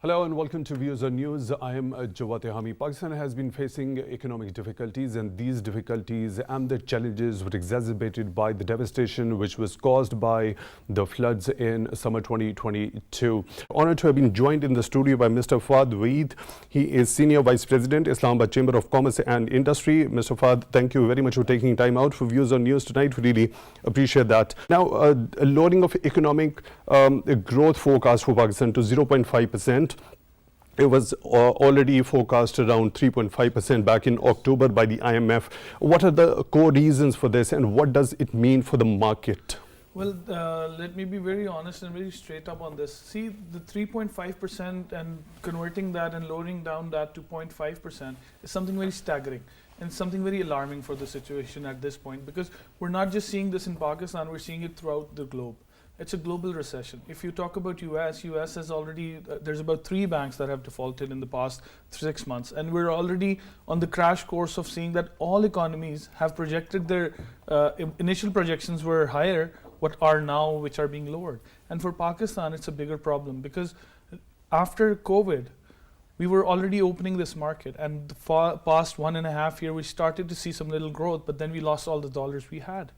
Hello and welcome to Views on News. I am Jawad Hami. Pakistan has been facing economic difficulties, and these difficulties and the challenges were exacerbated by the devastation which was caused by the floods in summer 2022. Honored to have been joined in the studio by Mr. Faad Waheed. He is Senior Vice President, Islamabad Chamber of Commerce and Industry. Mr. Faad, thank you very much for taking time out for Views on News tonight. We really appreciate that. Now, a lowering of economic growth forecast for Pakistan to 0.5%. It was already forecast around 3.5% back in October by the IMF. What are the core reasons for this, and what does it mean for the market? Well, let me be very honest and very straight up on this. See, the 3.5% and converting that and lowering down that to 0.5% is something very staggering and something very alarming for the situation at this point, because we're not just seeing this in Pakistan, we're seeing it throughout the globe. It's a global recession. If you talk about US has already, there's about 3 banks that have defaulted in the past 6 months. And we're already on the crash course of seeing that all economies have projected their initial projections were higher, what are now, which are being lowered. And for Pakistan, it's a bigger problem because after COVID, we were already opening this market, and the past 1.5 years, we started to see some little growth, but then we lost all the dollars we had.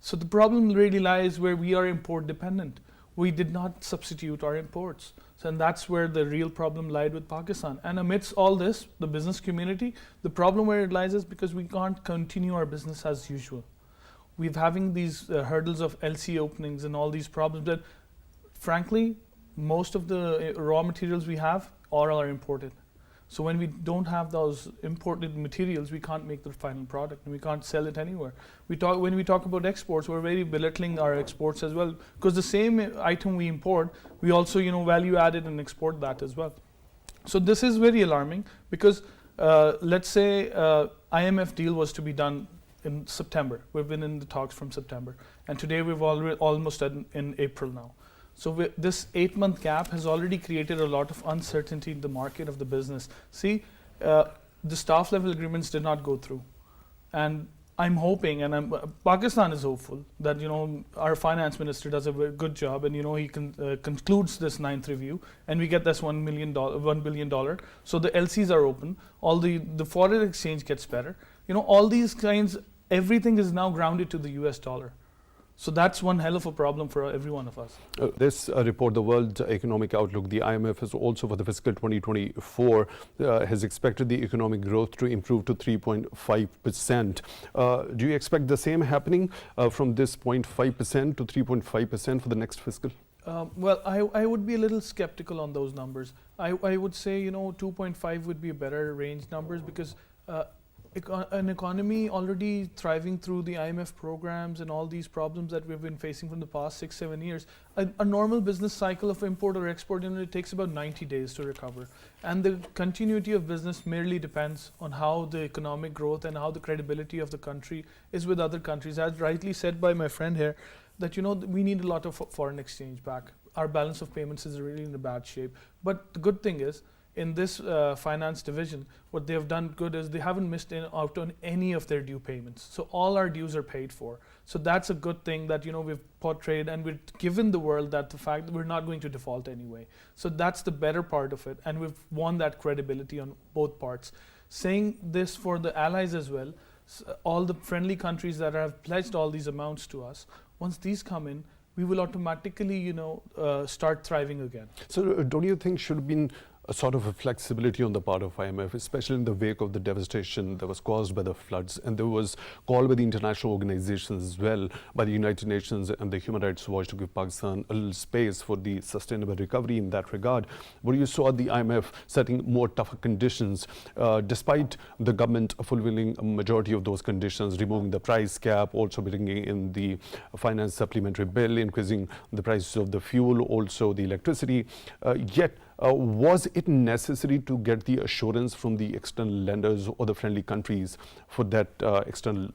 So the problem really lies where we are import dependent. We did not substitute our imports. So, and that's where the real problem lied with Pakistan. And amidst all this, the business community, the problem where it lies is because we can't continue our business as usual. We're having these hurdles of LC openings and all these problems that, frankly, most of the raw materials we have all are imported. So when we don't have those imported materials, we can't make the final product and we can't sell it anywhere. When we talk about exports, we're very belittling our exports as well, because the same item we import, we also value added and export that as well. So this is very alarming because let's say IMF deal was to be done in September. We've been in the talks from September, and today we've already almost in April now. So this 8-month gap has already created a lot of uncertainty in the market of the business. See, the staff level agreements did not go through. And I'm hoping, and Pakistan is hopeful, that our finance minister does a very good job, and he concludes this 9th review, and we get this $1 billion. So the LCs are open, all the foreign exchange gets better. All these kinds, everything is now grounded to the US dollar. So that's one hell of a problem for every one of us. This report, the World Economic Outlook, the IMF has also for the fiscal 2024 has expected the economic growth to improve to 3.5%. Do you expect the same happening from this 0.5% to 3.5% for the next fiscal? Well, I would be a little skeptical on those numbers. I would say 2.5 would be a better range numbers, because an economy already thriving through the IMF programs and all these problems that we've been facing from the past 6-7 years, a normal business cycle of import or export, it takes about 90 days to recover. And the continuity of business merely depends on how the economic growth and how the credibility of the country is with other countries. As rightly said by my friend here, that we need a lot of foreign exchange back. Our balance of payments is really in a bad shape. But the good thing is, in this finance division, what they have done good is they haven't missed out on any of their due payments. So all our dues are paid for. So that's a good thing that we've portrayed, and we've given the world that the fact that we're not going to default anyway. So that's the better part of it, and we've won that credibility on both parts. Saying this for the allies as well, all the friendly countries that have pledged all these amounts to us, once these come in, we will automatically start thriving again. So don't you think should have been a sort of a flexibility on the part of IMF, especially in the wake of the devastation that was caused by the floods? And there was call by the international organizations as well, by the United Nations and the Human Rights Watch, to give Pakistan a little space for the sustainable recovery in that regard. But you saw the IMF setting more tougher conditions, despite the government fulfilling a majority of those conditions, removing the price cap, also bringing in the finance supplementary bill, increasing the prices of the fuel, also the electricity. Yet, was it necessary to get the assurance from the external lenders or the friendly countries for that external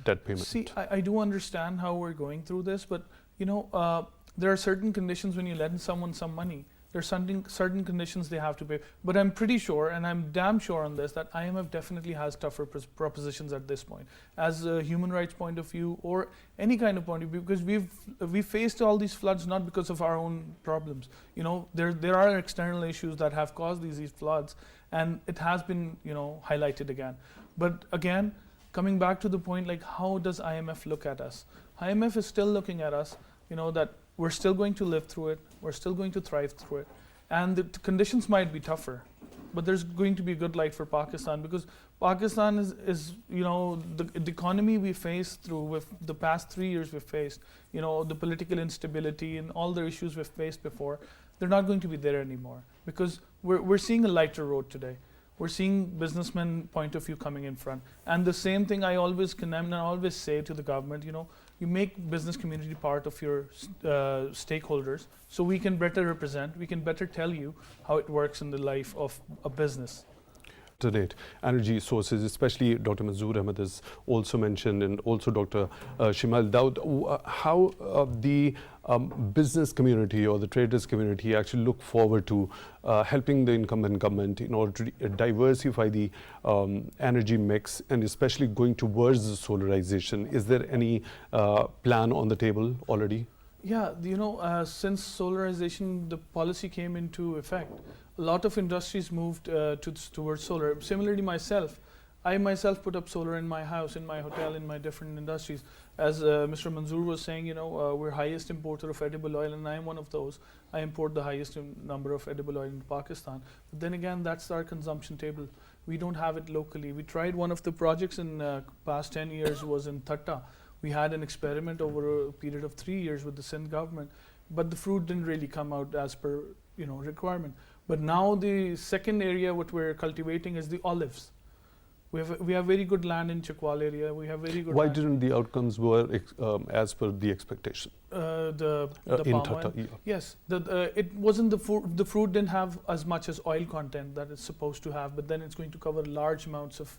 debt payment? See, I do understand how we're going through this, but there are certain conditions when you lend someone some money. There's certain conditions they have to pay. But I'm pretty sure, and I'm damn sure on this, that IMF definitely has tougher propositions at this point, as a human rights point of view or any kind of point of view, because we've faced all these floods not because of our own problems. You know, there are external issues that have caused these floods, and it has been, you know, highlighted again. But again, coming back to the point, like, how does IMF look at us? IMF is still looking at us, you know, that we're still going to live through it, we're still going to thrive through it. And the conditions might be tougher, but there's going to be good light for Pakistan, because Pakistan is you know, the economy we faced through with the past 3 years we've faced, you know, the political instability and all the issues we've faced before, they're not going to be there anymore, because we're seeing a lighter road today. We're seeing businessmen point of view coming in front. And the same thing I always condemn and I always say to the government, you know, you make business community part of your stakeholders, so we can better represent, we can better tell you how it works in the life of a business. To date, energy sources, especially Dr. Manzoor Ahmed has also mentioned, and also Dr. Shimal Daud, how the business community or the traders community actually look forward to helping the incumbent government in order to diversify the energy mix, and especially going towards the solarization. Is there any plan on the table already? Yeah, you know, since solarization, the policy came into effect, a lot of industries moved towards solar. Similarly, I myself put up solar in my house, in my hotel, in my different industries. As Mr. Manzoor was saying, you know, we're highest importer of edible oil, and I'm one of those. I import the highest number of edible oil into Pakistan. But then again, that's our consumption table. We don't have it locally. We tried one of the projects in past 10 years was in Thatta. We had an experiment over a period of 3 years with the Sindh government, but the fruit didn't really come out as per, you know, requirement. But now the second area what we're cultivating is the olives. We have very good land in Chakwal area. We have very good. Why land. didn't the outcomes were as per the expectation? The in palm Tata, oil. yeah. Yes, it wasn't the fruit. The fruit didn't have as much as oil content that it's supposed to have. But then it's going to cover large amounts of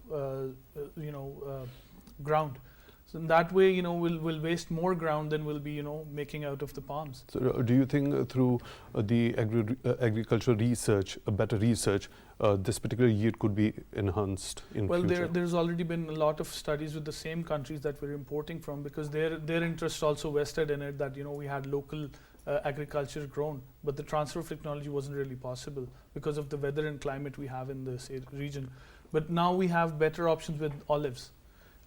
ground. So in that way, you know, we'll waste more ground than we'll be, you know, making out of the palms. So do you think through the agricultural research, better research, this particular yield could be enhanced in future? Well, there's already been a lot of studies with the same countries that we're importing from, because their interest also vested in it, that, you know, we had local agriculture grown, but the transfer of technology wasn't really possible because of the weather and climate we have in this region. But now we have better options with olives.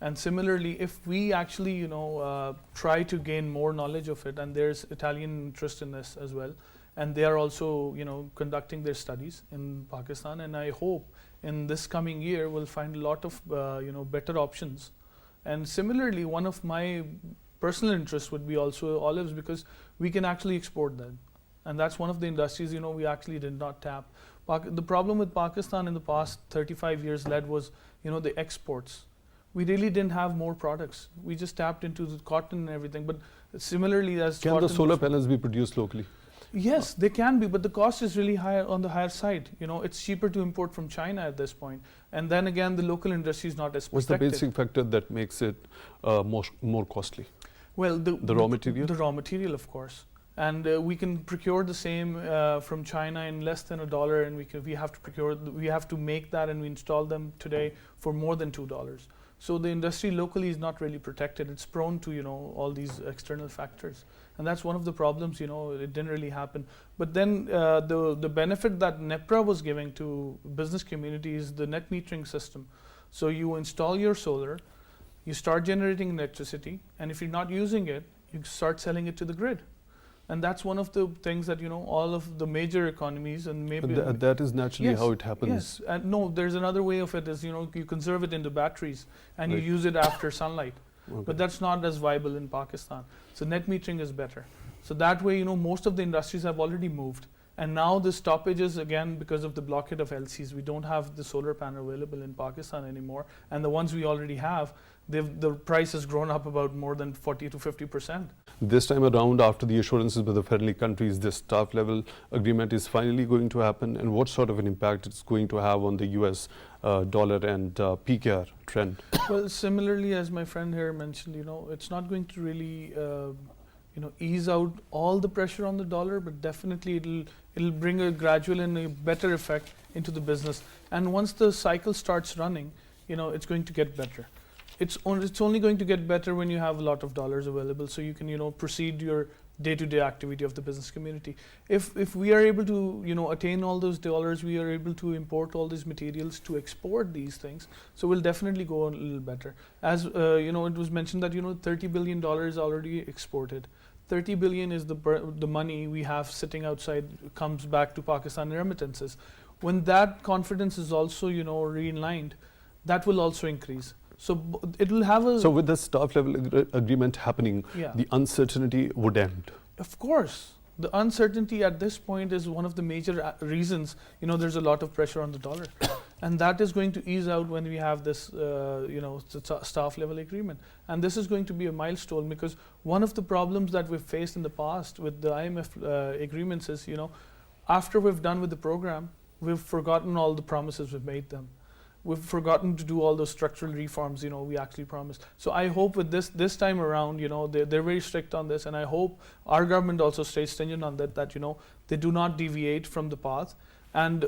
And similarly, if we actually, you know, try to gain more knowledge of it, and there's Italian interest in this as well, and they are also, you know, conducting their studies in Pakistan, and I hope in this coming year we'll find a lot of, you know, better options. And similarly, one of my personal interests would be also olives, because we can actually export them. And that's one of the industries, you know, we actually did not tap. The problem with Pakistan in the past 35 years led was, you know, the exports. We really didn't have more products. We just tapped into the cotton and everything. But similarly, as can the solar panels be produced locally? Yes, they can be, but the cost is really higher on the higher side. You know, it's cheaper to import from China at this point. And then again, the local industry is not as protected. What's the basic factor that makes it more costly? Well, the raw material? The raw material, of course. And we can procure the same from China in less than $1, and we have to make that, and we install them today for more than $2. So the industry locally is not really protected. It's prone to, you know, all these external factors. And that's one of the problems, you know, it didn't really happen. But then the benefit that NEPRA was giving to business community is the net metering system. So you install your solar, you start generating electricity, and if you're not using it, you start selling it to the grid. And that's one of the things that, you know, all of the major economies and maybe... that is naturally yes, how it happens. Yes, and no, there's another way of it is, you know, you conserve it in the batteries and you use it after sunlight. Okay. But that's not as viable in Pakistan. So net metering is better. So that way, you know, most of the industries have already moved. And now the stoppages, again, because of the blockade of LCs, we don't have the solar panel available in Pakistan anymore. And the ones we already have, the price has grown up about more than 40 to 50%. This time around, after the assurances by the friendly countries, this staff level agreement is finally going to happen, and what sort of an impact it's going to have on the US dollar and PKR trend? Well, similarly, as my friend here mentioned, you know, it's not going to really ease out all the pressure on the dollar, but definitely it'll bring a gradual and a better effect into the business. And once the cycle starts running, it's going to get better. It's only going to get better when you have a lot of dollars available, so you can proceed your day-to-day activity of the business community. If we are able to attain all those dollars, we are able to import all these materials to export these things. So we'll definitely go a little better. As it was mentioned that $30 billion already exported. 30 billion is the money we have sitting outside, comes back to Pakistan in remittances. When that confidence is also realigned, that will also increase. So it will have a. So with the staff level agreement happening, the uncertainty would end. Of course, the uncertainty at this point is one of the major reasons. There's a lot of pressure on the dollar, and that is going to ease out when we have this, staff level agreement. And this is going to be a milestone, because one of the problems that we've faced in the past with the IMF agreements is, after we've done with the program, we've forgotten all the promises we've made them. We've forgotten to do all those structural reforms, we actually promised. So I hope with this time around, they're very strict on this, and I hope our government also stays stringent on that they do not deviate from the path. And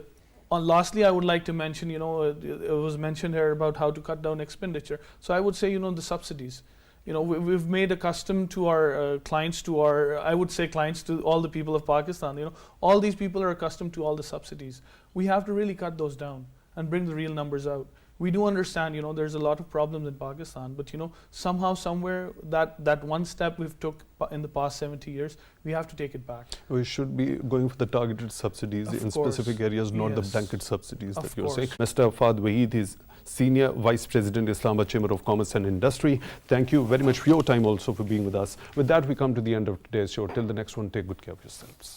lastly, I would like to mention, it was mentioned here about how to cut down expenditure. So I would say, the subsidies. We've made accustomed to our clients, to all the people of Pakistan. All these people are accustomed to all the subsidies. We have to really cut those down and bring the real numbers out. We do understand, there's a lot of problems in Pakistan, but somehow, somewhere, that one step we've took in the past 70 years, we have to take it back. We should be going for the targeted subsidies in specific areas, not the blanket subsidies that you're saying. Mr. Faad Waheed is Senior Vice President, Islamabad Chamber of Commerce and Industry. Thank you very much for your time, also for being with us. With that, we come to the end of today's show. Till the next one, take good care of yourselves.